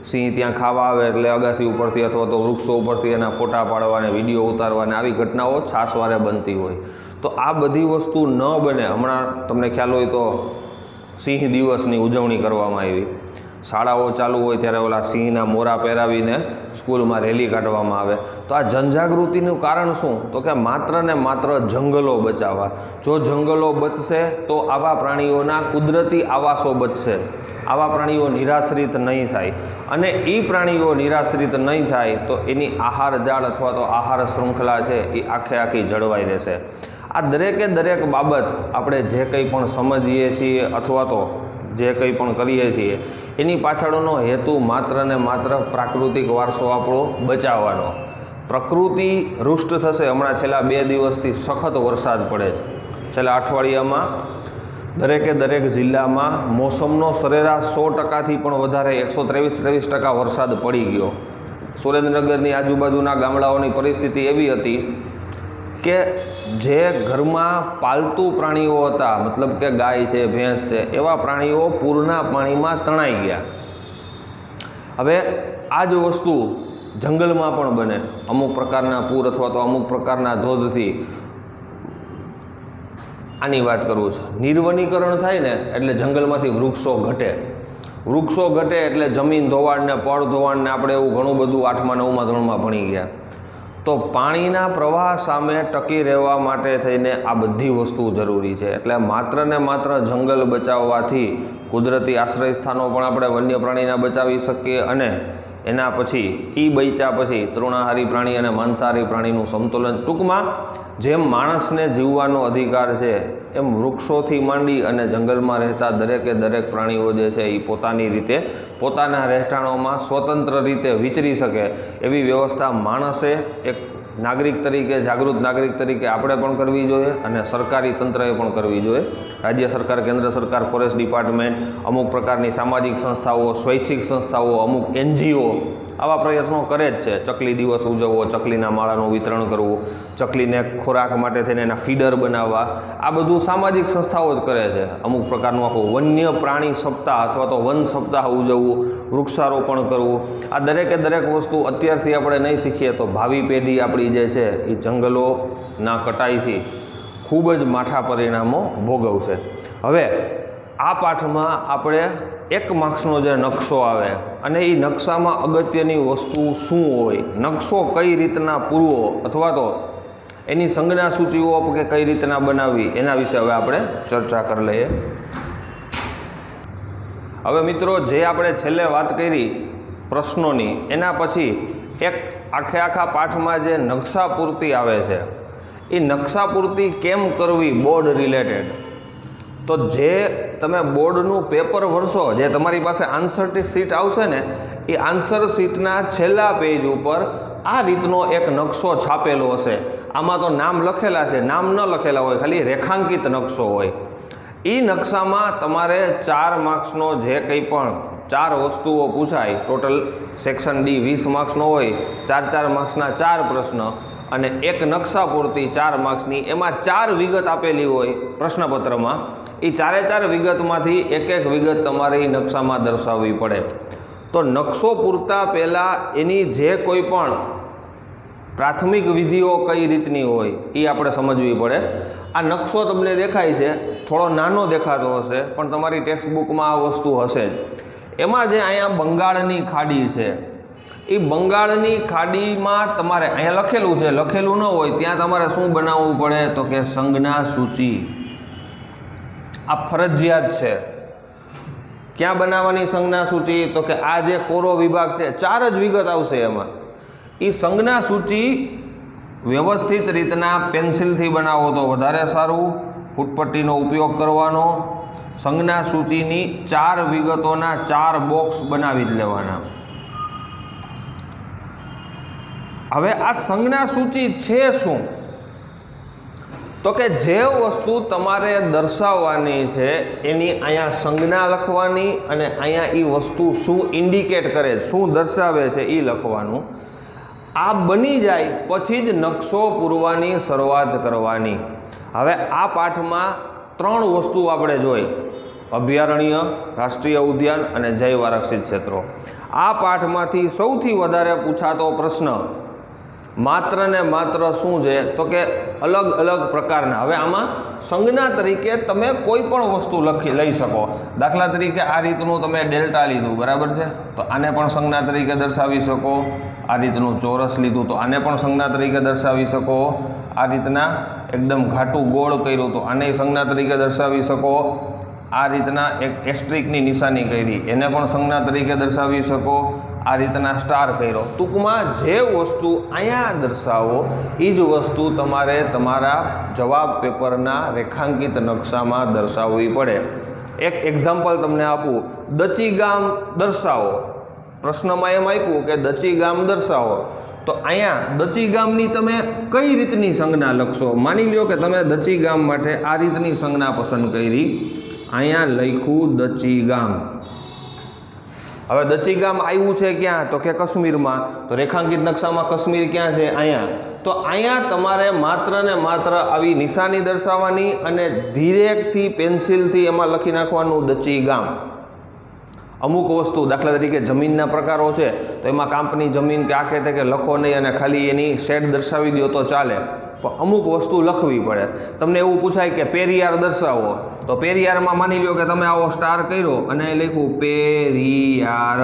સિંહ ત્યાં ખાવા આવે એટલે અગાસી ઉપરથી અથવા તો વૃક્ષો ઉપરથી એના ફોટા પાડવાને, વિડીયો ઉતારવાને આવી ઘટનાઓ છાસવારે બનતી હોય. તો આ બધી વસ્તુ ન બને. હમણાં તમને ખ્યાલ હોય તો સિંહ દિવસની ઉજવણી કરવામાં આવી. શાળાઓ ચાલુ હોય ત્યારે ઓલા સિંહના મોરા પહેરાવીને સ્કૂલમાં રેલી કાઢવામાં આવે. તો આ જનજાગૃતિનું કારણ શું, તો કે માત્ર ને માત્ર જંગલો બચાવવા. જો જંગલો બચશે તો આવા પ્રાણીઓના કુદરતી આવાસો બચશે, આવા પ્રાણીઓ નિરાશ્રિત નહીં થાય. અને એ પ્રાણીઓ નિરાશ્રિત નહીં થાય તો એની આહાર જાળ અથવા તો આહાર શૃંખલા છે એ આખે આખી જળવાઈ રહેશે. આ દરેકે દરેક બાબત આપણે જે કંઈ પણ સમજીએ છીએ અથવા તો જે કંઈ પણ કરીએ છીએ એની પાછળનો હેતુ માત્ર ને માત્ર પ્રાકૃતિક વારસો આપણો બચાવવાનો. પ્રકૃતિ રૂષ્ટ થશે. હમણાં છેલ્લા 2 દિવસથી સખત વરસાદ પડે છે. છેલ્લા અઠવાડિયામાં દરેકે દરેક જિલ્લામાં મોસમનો સરેરાશ 100%થી પણ વધારે 123% વરસાદ પડી ગયો. સુરેન્દ્રનગરની આજુબાજુના ગામડાઓની પરિસ્થિતિ એવી હતી કે જે ઘરમાં પાલતુ પ્રાણીઓ હતા, મતલબ કે ગાય છે, ભેંસ છે, એવા પ્રાણીઓ પૂરના પાણીમાં તણાઈ ગયા. હવે આ જ વસ્તુ જંગલમાં પણ બને. અમુક પ્રકારના પૂર અથવા તો અમુક પ્રકારના ધોધથી. આની વાત કરું છું. નિર્વનીકરણ થાય ને એટલે જંગલમાંથી વૃક્ષો ઘટે. વૃક્ષો ઘટે એટલે જમીન ધોવાણને, પળ ધોવાણને આપણે એવું ઘણું બધું 8મા 9મા ધોરણમાં ભણી ગયા. તો પાણીના પ્રવાહ સામે ટકી રહેવા માટે થઈને આ બધી વસ્તુ જરૂરી છે. એટલે માત્ર ને માત્ર જંગલ બચાવવાથી કુદરતી આશ્રય સ્થાનો પણ આપણે વન્ય પ્રાણીના બચાવી શકીએ. અને એના પછી બચ્યા પછી તૃણાહારી પ્રાણી અને માંસાહારી પ્રાણીનું સમતોલન. ટૂંકમાં જેમ માણસને જીવવાનો અધિકાર છે એમ વૃક્ષોથી માંડી અને જંગલમાં રહેતા દરેકે દરેક પ્રાણીઓ જે છે એ પોતાની રીતે પોતાના રહેઠાણોમાં સ્વતંત્ર રીતે વિચરી શકે એવી વ્યવસ્થા માણસે એક નાગરિક તરીકે, જાગૃત નાગરિક તરીકે આપણે પણ કરવી જોઈએ અને સરકારી તંત્રએ પણ કરવી જોઈએ. રાજ્ય સરકાર, કેન્દ્ર સરકાર, ફોરેસ્ટ ડિપાર્ટમેન્ટ, અમુક પ્રકારની સામાજિક સંસ્થાઓ, સ્વૈચ્છિક સંસ્થાઓ, અમુક NGO આવા પ્રયત્નો કરે જ છે. ચકલી દિવસ ઉજવવો, ચકલીના માળાનું વિતરણ કરવું, ચકલીને ખોરાક માટે થઈને એના ફીડર બનાવવા, આ બધું સામાજિક સંસ્થાઓ જ કરે છે. અમુક પ્રકારનું આખું વન્ય પ્રાણી સપ્તાહ અથવા તો વન સપ્તાહ ઉજવવું, વૃક્ષારોપણ કરવું, આ દરેકે દરેક વસ્તુ અત્યારથી આપણે નહીં શીખીએ તો ભાવિ પેઢી આપણી જે છે એ જંગલોના કટાઈથી ખૂબ જ માઠા પરિણામો ભોગવશે। હવે આ પાઠમાં આપણે 1 માર્ક્સનો જે નકશો આવે અને એ નકશામાં અગત્યની વસ્તુ શું હોય, નકશો કઈ રીતના પૂરવો અથવા તો એની સંજ્ઞા સૂચિઓ કે કઈ રીતના બનાવવી એના વિશે હવે આપણે ચર્ચા કરી લઈએ। હવે મિત્રો, જે આપણે છેલ્લે વાત કરી પ્રશ્નોની, એના પછી એક આખા પાઠમાં જે નકશા પૂર્તિ આવે છે એ નકશા પૂર્તિ કેમ કરવી બોર્ડ રિલેટેડ, તો જે તમે બોર્ડનું પેપર ભરશો, જે તમારી પાસે આન્સર શીટ આવશે ને, એ આન્સર શીટના છેલ્લા પેજ ઉપર આ રીતનો એક નકશો છાપેલો હશે। આમાં તો નામ લખેલા છે, નામ ન લખેલા હોય, ખાલી રેખાંકિત નકશો હોય। એ નકશામાં તમારે 4 માર્ક્સનો જે કંઈ પણ 4 વસ્તુઓ પૂછાય, ટોટલ સેક્શન ડી 20 માર્ક્સનો હોય, 4 માર્ક્સના 4 પ્રશ્ન અને એક નકશા પૂરતી 4 માર્ક્સની, એમાં 4 વિગત આપેલી હોય પ્રશ્નપત્રમાં। એ 4 વિગતમાંથી એક વિગત તમારે એ નકશામાં દર્શાવવી પડે। તો નકશો પૂરતા પહેલાં એની જે કોઈ પણ પ્રાથમિક વિધિઓ કઈ રીતની હોય એ આપણે સમજવી પડે। આ નકશો તમને દેખાય છે, થોડો નાનો દેખાતો હશે, પણ તમારી ટેક્સ્ટબુકમાં આ વસ્તુ હશે જ। એમાં જે અહીંયા બંગાળની ખાડી છે, એ બંગાળની ખાડીમાં તમારે અહીંયા લખેલું છે, લખેલું ન હોય ત્યાં તમારે શું બનાવવું પડે, તો કે સંજ્ઞા સૂચિ। આ ફરજિયાત છે। ક્યાં બનાવવાની સંજ્ઞા સૂચિ, તો કે આ જે કોરો વિભાગ છે, 4 જ વિગત આવશે એમાં। એ સંજ્ઞા સૂચિ વ્યવસ્થિત રીતના પેન્સિલથી બનાવો તો વધારે સારું, ફૂટપટ્ટીનો ઉપયોગ કરવાનો। સંજ્ઞા સૂચિની 4 વિગતોના 4 બોક્સ બનાવી જ લેવાના। હવે આ સંજ્ઞા સૂચિ છે શું, તો કે જે વસ્તુ તમારે દર્શાવવાની છે એની અહીંયા સંજ્ઞા લખવાની અને અહીંયા એ વસ્તુ શું ઇન્ડિકેટ કરે, શું દર્શાવે છે એ લખવાનું। આ બની જાય પછી જ નકશો પૂરવાની શરૂઆત કરવાની। હવે આ પાઠમાં 3 વસ્તુ આપણે જોઈ, અભયારણ્ય, રાષ્ટ્રીય ઉદ્યાન અને જૈવ આરક્ષિત ક્ષેત્રો। આ પાઠમાંથી સૌથી વધારે પૂછાતો પ્રશ્ન માત્ર ને માત્ર શું છે, તો કે અલગ અલગ પ્રકારના। હવે આમાં સંજ્ઞા તરીકે તમે કોઈ પણ વસ્તુ લઈ શકો। દાખલા તરીકે આ રીતનું તમે ડેલ્ટા લીધું, બરાબર છે, તો આને પણ સંજ્ઞા તરીકે દર્શાવી શકો। આ રીતનું ચોરસ લીધું તો આને પણ સંજ્ઞા તરીકે દર્શાવી શકો। આ રીતના એકદમ ઘાટું ગોળ કર્યું તો આને સંજ્ઞા તરીકે દર્શાવી શકો। આ રીતના એક એસ્ટ્રિકની નિશાની કરી એને પણ સંજ્ઞા તરીકે દર્શાવી શકો। આ રીતના સ્ટાર કર્યો। ટૂંકમાં જે વસ્તુ અહીંયા દર્શાવો એ જ વસ્તુ તમારે તમારા જવાબ પેપરના રેખાંકિત નકશામાં દર્શાવવી પડે। એક એક્ઝામ્પલ તમને આપું, દચી ગામ દર્શાવો। પ્રશ્નમાં એમ આપ્યું કે દચી ગામ દર્શાવો, તો અહીંયા દચી ગામની તમે કઈ રીતની સંજ્ઞા લખશો। માની લો કે તમે દચી ગામ માટે આ રીતની સંજ્ઞા પસંદ કરી, અહીંયા લખ્યું દચી ગામ। હવે દચી ગામ આવ્યું છે ક્યાં, તો કે કાશ્મીરમાં, તો રેખાંકિત નકશામાં કાશ્મીર ક્યાં છે, અહીંયા। તો અહીંયા તમારે માત્ર ને માત્ર આવી નિશાની દર્શાવવાની અને ધીરેકથી પેન્સિલથી એમાં લખી નાખવાનું દચી ગામ। અમુક વસ્તુ, દાખલા તરીકે જમીનના પ્રકારો છે, તો એમાં કાંપની જમીન કે આખે તે કે લખો નહીં અને ખાલી એની શેડ દર્શાવી દો તો ચાલે, પણ અમુક વસ્તુ લખવી પડે। તમને એવું પૂછાય કે પેરિયાર દર્શાવો, તો પેરિયારમાં માની લો કે તમે આવો સ્ટાર કર્યો અને લખ્યું પેરિયાર।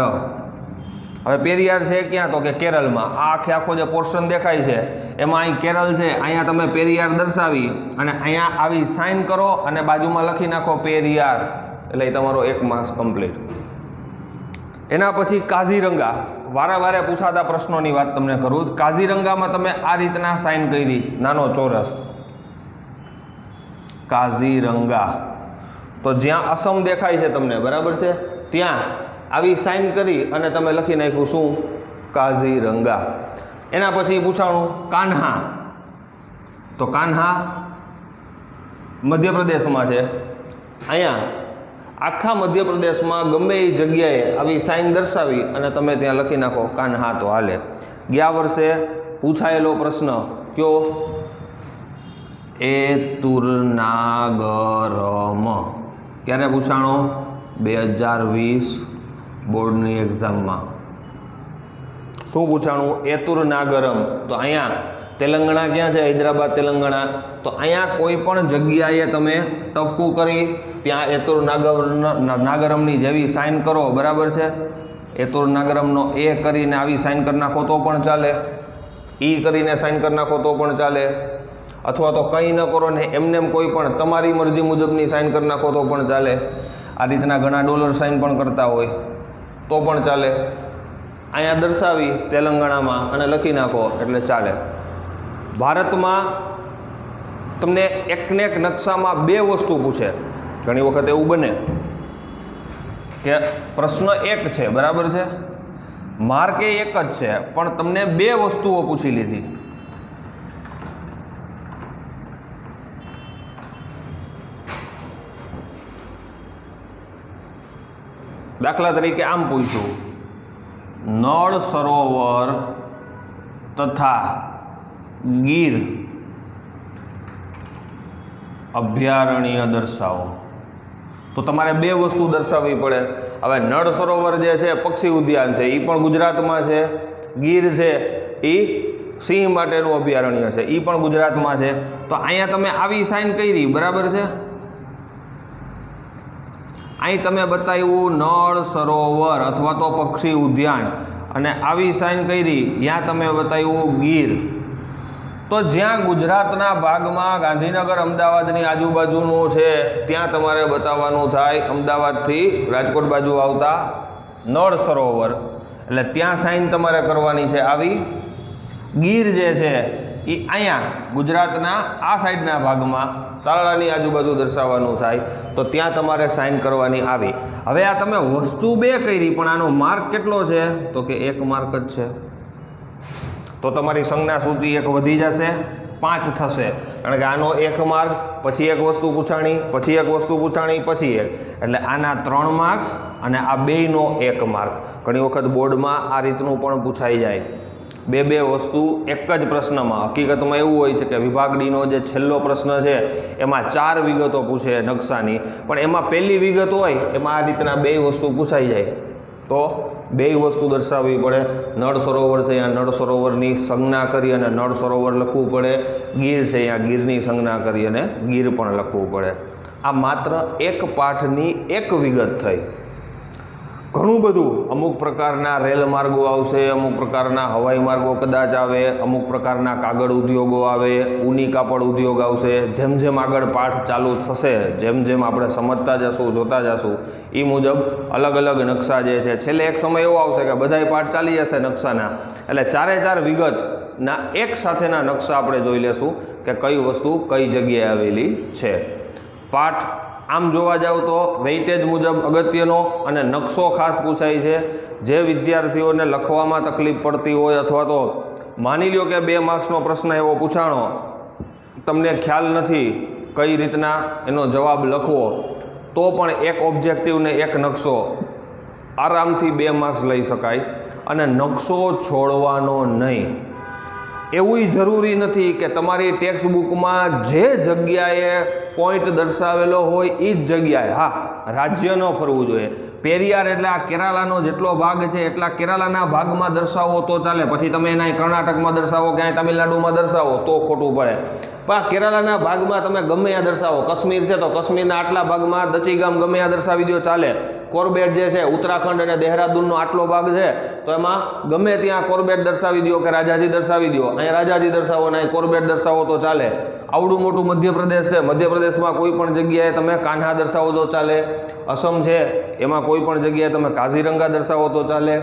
હવે પેરિયાર છે ક્યાં, તો કે કેરળમાં। આ આખો જે પોર્શન દેખાય છે એમાં અહીં કેરળ છે, અહીંયા તમે પેરિયાર દર્શાવી અને અહીંયા આવી સાઇન કરો અને બાજુમાં લખી નાખો પેરિયાર, એટલે એ તમારો 1 માર્ક્સ કમ્પ્લીટ। એના પછી કાઝીરંગા, વારે પૂછાતા પ્રશ્નોની વાત તમને કરું। કાઝીરંગામાં તમે આ રીતના સાઇન કરી, નાનો ચોરસ, કાઝીરંગા। તો જ્યાં અસમ દેખાય છે તમને, બરાબર છે, ત્યાં આવી સાઇન કરી અને તમે લખી નાખ્યું શું, કાઝીરંગા। એના પછી પૂછાણું કાન્હા, તો કાન્હા મધ્યપ્રદેશમાં છે। અહીંયા આખા મધ્યપ્રદેશમાં ગમે એ જગ્યાએ આવી સાઇન દર્શાવી અને તમે ત્યાં લખી નાખો કાન્હા, તો હાલે। ગયા વર્ષે પૂછાયેલો પ્રશ્ન કયો, એ તુરનાગરમ, ક્યારે પૂછાણો, 2020 બોર્ડની એક્ઝામમાં। શું પૂછાણું? એતુર નાગરમ. તો અહીંયા તેલંગાણા ક્યાં છે? હૈદરાબાદ તેલંગાણા. તો અહીંયા કોઈ પણ જગ્યાએ તમે ટપકું કરી ત્યાં એતુર નાગરમની જેવી સાઇન કરો, બરાબર છે? એતુર નાગરમનો એ કરીને આવી સાઇન કરી નાખો તો પણ ચાલે, ઈ કરીને સાઇન કરી નાખો તો પણ ચાલે, અથવા તો કંઈ ન કરો ને એમને કોઈ પણ તમારી મરજી મુજબની સાઇન કરી નાખો તો પણ ચાલે. આ રીતના ઘણા ડોલર સાઇન પણ કરતા હોય તો પણ ચાલે. અહીંયા દર્શાવી તેલંગાણામાં અને લખી નાખો એટલે ચાલે. ભારતમાં તમને એકને એક નકશામાં બે વસ્તુ પૂછે. ઘણી વખત એવું બને કે પ્રશ્ન એક છે, બરાબર છે, માર્ક એ એક જ છે, પણ તમને બે વસ્તુઓ પૂછી લીધી. દાખલા તરીકે આમ પૂછ્યું, નળ સરોવર તથા ગીર અભયારણ્ય દર્શાવો. તો તમારે બે વસ્તુ દર્શાવવી પડે. હવે નળ સરોવર જે છે પક્ષી ઉદ્યાન છે, એ પણ ગુજરાતમાં છે. ગીર છે એ સિંહ માટેનું અભયારણ્ય છે, એ પણ ગુજરાતમાં છે. તો અહીંયા તમે આવી સાઇન કરી, બરાબર છે? અહીં તમે બતાવ્યું નળ સરોવર અથવા તો પક્ષી ઉદ્યાન, અને આવી સાઇન કરી ત્યાં તમે બતાવ્યું ગીર. તો જ્યાં ગુજરાતના ભાગમાં ગાંધીનગર અમદાવાદની આજુબાજુનું છે ત્યાં તમારે બતાવવાનું થાય અમદાવાદથી રાજકોટ બાજુ આવતા નળ સરોવર, એટલે ત્યાં સાઇન તમારે કરવાની છે આવી. ગીર જે છે એ અહીંયા ગુજરાતના આ સાઈડના ભાગમાં તાલાળાની આજુબાજુ દર્શાવવાનું થાય, તો ત્યાં તમારે સાઇન કરવાની આવી. હવે આ તમે વસ્તુ બે કરી, પણ આનો માર્ક કેટલો છે? તો કે 1 માર્ક જ છે. તો તમારી સંજ્ઞા સૂચિ એક વધી જશે, 5 થશે, કારણ કે આનો 1 માર્ક, પછી એક વસ્તુ પૂછાણી, પછી એક વસ્તુ પૂછાણી, પછી એક, એટલે આના 3 માર્ક્સ અને આ બેયનો 1 માર્ક. ઘણી વખત બોર્ડમાં આ રીતનું પણ પૂછાઈ જાય, બે વસ્તુ એક જ પ્રશ્નમાં. હકીકતમાં એવું હોય છે કે વિભાગ ડીનો જે છેલ્લો પ્રશ્ન છે એમાં 4 વિગતો પૂછે નકશાની, પણ એમાં પહેલી વિગત હોય એમાં આ રીતના 2 વસ્તુ પૂછાઈ જાય, તો 2 વસ્તુ દર્શાવવી પડે. નળ સરોવર છે, અહીંયા નળ સરોવરની સંજ્ઞા કરી અને નળ સરોવર લખવું પડે. ગીર છે, અહીંયા ગીરની સંજ્ઞા કરી અને ગીર પણ લખવું પડે. આ માત્ર એક પાઠની એક વિગત થઈ. ઘણું બધું, અમુક પ્રકારના રેલ માર્ગો આવશે, અમુક પ્રકારના હવાઈ માર્ગો કદાચ આવે, અમુક પ્રકારના કાગળ ઉદ્યોગો આવે, ઊની કાપડ ઉદ્યોગ આવશે. જેમ જેમ આગળ પાઠ ચાલુ થશે, જેમ જેમ આપણે સમજતા જશું, જોતા જશું, એ મુજબ અલગ અલગ નકશા જે છે, છેલ્લે એક સમય એવો આવશે કે બધાય પાઠ ચાલી જશે નકશાના, એટલે 4 વિગતના એક સાથેના નકશા આપણે જોઈ લેશું કે કઈ વસ્તુ કઈ જગ્યાએ આવેલી છે. પાઠ આમ જોવા જાવ તો વેઇટેજ મુજબ અગત્યનો અને નકશો ખાસ પૂછાય છે. જે વિદ્યાર્થીઓને લખવામાં તકલીફ પડતી હોય, અથવા તો માની લો કે 2 માર્ક્સનો પ્રશ્ન એવો પૂછાણો, તમને ખ્યાલ નથી કઈ રીતના એનો જવાબ લખવો, તો પણ એક ઓબ્જેક્ટિવ ને એક નકશો આરામથી 2 માર્ક્સ લઈ શકાય. અને નકશો છોડવાનો નહીં. એવું જરૂરી નથી કે તમારી ટેક્સ્ટ બુકમાં જે જગ્યાએ પોઈન્ટ દર્શાવેલો હોય એ જ જગ્યાએ, હા, રાજ્ય ન ફરવું જોઈએ. પેરિયાર એટલે આ કેરાલાનો જેટલો ભાગ છે એટલા કેરાલાના ભાગમાં દર્શાવો તો ચાલે, પછી તમે એના કર્ણાટકમાં દર્શાવો, ક્યાંય તમિલનાડુમાં દર્શાવો તો ખોટું પડે. પણ કેરાલાના ભાગમાં તમે ગમે ત્યાં દર્શાવો, કાશ્મીર છે તો કાશ્મીરના આટલા ભાગમાં દચીગામ ગમે ત્યાં દર્શાવી દો ચાલે. કોર્બેટ જે છે ઉત્તરાખંડ અને દહેરાદૂનનો આટલો ભાગ છે તો એમાં ગમે ત્યાં કોર્બેટ દર્શાવી દો કે રાજાજી દર્શાવી દો, અહીંયા રાજાજી દર્શાવો ને અહીં કોર્બેટ દર્શાવો તો ચાલે. આવડું મોટું મધ્યપ્રદેશ છે, મધ્યપ્રદેશમાં કોઈ પણ જગ્યાએ તમે કાન્હા દર્શાવો તો ચાલે. અસમ છે એમાં કોઈ પણ જગ્યાએ તમે કાઝીરંગા દર્શાવો તો ચાલે.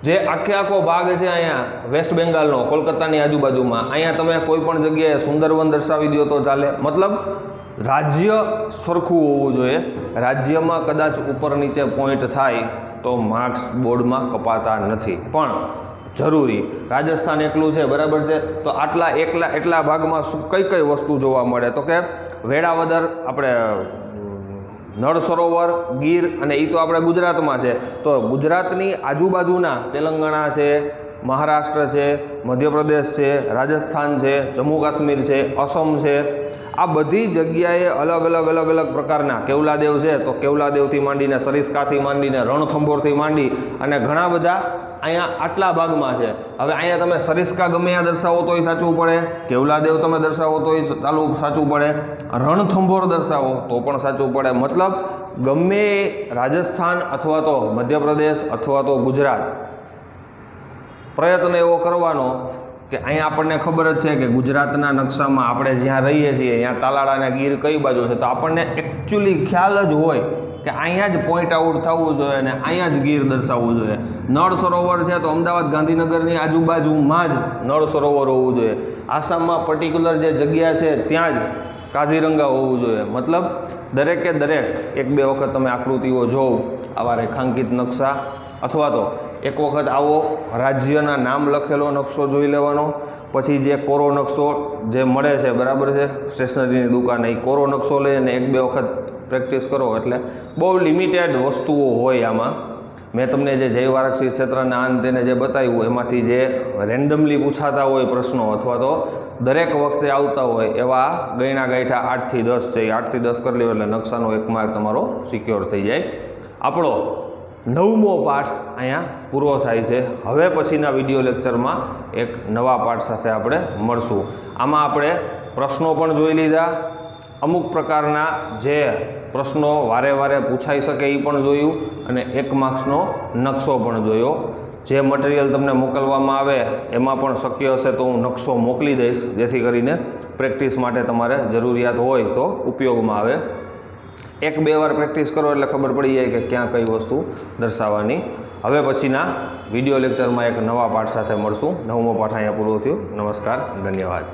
જે આખો ભાગ છે અહીંયા વેસ્ટ બેંગાલનો, કોલકાતાની આજુબાજુમાં, અહીંયા તમે કોઈ પણ જગ્યાએ સુંદરવન દર્શાવી દો તો ચાલે. મતલબ રાજ્ય સરખું હોવું જોઈએ. રાજ્યમાં કદાચ ઉપર નીચે પોઈન્ટ થાય તો માર્ક્સ બોર્ડમાં કપાતા નથી, પણ જરૂરી રાજસ્થાન એકલું છે, બરાબર છે, તો એટલા ભાગમાં કઈ વસ્તુ જોવા મળે? તો કે વેળાવદર, આપણે નળ સરોવર, ગીર, અને એ તો આપણે ગુજરાતમાં છે. તો ગુજરાતની આજુબાજુના તેલંગાણા છે, મહારાષ્ટ્ર છે, મધ્યપ્રદેશ છે, રાજસ્થાન છે, જમ્મુ કાશ્મીર છે, અસમ છે, આ બધી જગ્યાએ અલગ અલગ પ્રકારના કેવલાદેવ છે તો કેવલાદેવથી માંડીને સરિસ્કાથી માંડીને રણથંભોરથી માંડી અને ઘણા બધા અહીંયા આટલા ભાગમાં છે। હવે અહીંયા તમે સરિસ્કા ગમે ત્યાં દર્શાવો તોય સાચું પડે, કેવલાદેવ તમે દર્શાવો તોય સાચું પડે, રણથંભોર દર્શાવો તો પણ સાચું પડે। મતલબ ગમે રાજસ્થાન અથવા તો મધ્યપ્રદેશ અથવા તો ગુજરાત પ્રયત્ન એવો કરવાનો કે અહીંયા આપણને ખબર જ છે કે ગુજરાતના નકશામાં આપણે જ્યાં રહીએ છીએ ત્યાં તાલાળા અને ગીર કઈ બાજુ છે, તો આપણને એકચ્યુઅલી ખ્યાલ જ હોય કે અહીંયા જ પોઈન્ટ આઉટ થવું જોઈએ અને અહીંયા જ ગીર દર્શાવવું જોઈએ। નળ સરોવર છે તો અમદાવાદ ગાંધીનગરની આજુબાજુમાં જ નળ સરોવર હોવું જોઈએ। આસામમાં પર્ટિક્યુલર જે જગ્યા છે ત્યાં જ કાઝીરંગા હોવું જોઈએ। મતલબ દરેકે દરેક એક બે વખત તમે આકૃતિઓ જોવો, આવા રેખાંકિત નકશા અથવા તો એક વખત આવો રાજ્યના નામ લખેલો નકશો જોઈ લેવાનો, પછી જે કોરો નકશો જે મળે છે બરાબર છે સ્ટેશનરીની દુકાને, એ કોરો નકશો લઈને એક બે વખત પ્રેક્ટિસ કરો એટલે બહુ લિમિટેડ વસ્તુઓ હોય આમાં। મેં તમને જે જૈવ આરક્ષિત ક્ષેત્રના અંતેને જે બતાવ્યું એમાંથી જે રેન્ડમલી પૂછાતા હોય પ્રશ્નો અથવા તો દરેક વખતે આવતા હોય એવા ગયણા ગાંઠા 8 થી 10 છે, 8 થી 10 કરી લ્યો એટલે નકશાનો એક માર્ક તમારો સિક્યોર થઈ જાય। આપણો 9મો પાઠ અહીંયા પૂરો થાય છે। હવે પછીના વિડીયો લેક્ચરમાં એક નવા પાઠ સાથે આપણે મળશું। આમાં આપણે પ્રશ્નો પણ જોઈ લીધા, અમુક પ્રકારના જે પ્રશ્નો વારે વારે પૂછાઈ શકે એ પણ જોયું અને 1 માર્ક્સનો નકશો પણ જોયો। જે મટીરિયલ તમને મોકલવામાં આવે એમાં પણ શક્ય હશે તો હું નકશો મોકલી દઈશ, જેથી કરીને પ્રેક્ટિસ માટે તમારે જરૂરિયાત હોય તો ઉપયોગમાં આવે। 1-2 વાર પ્રેક્ટિસ કરો એટલે ખબર પડી જાય કે ક્યાં કઈ વસ્તુ દર્શાવવાની। હવે પછીના વિડીયો લેક્ચરમાં એક નવા પાઠ સાથે મળશું। 9મો પાઠ અહીંયા પૂરો થયો। નમસ્કાર, ધન્યવાદ।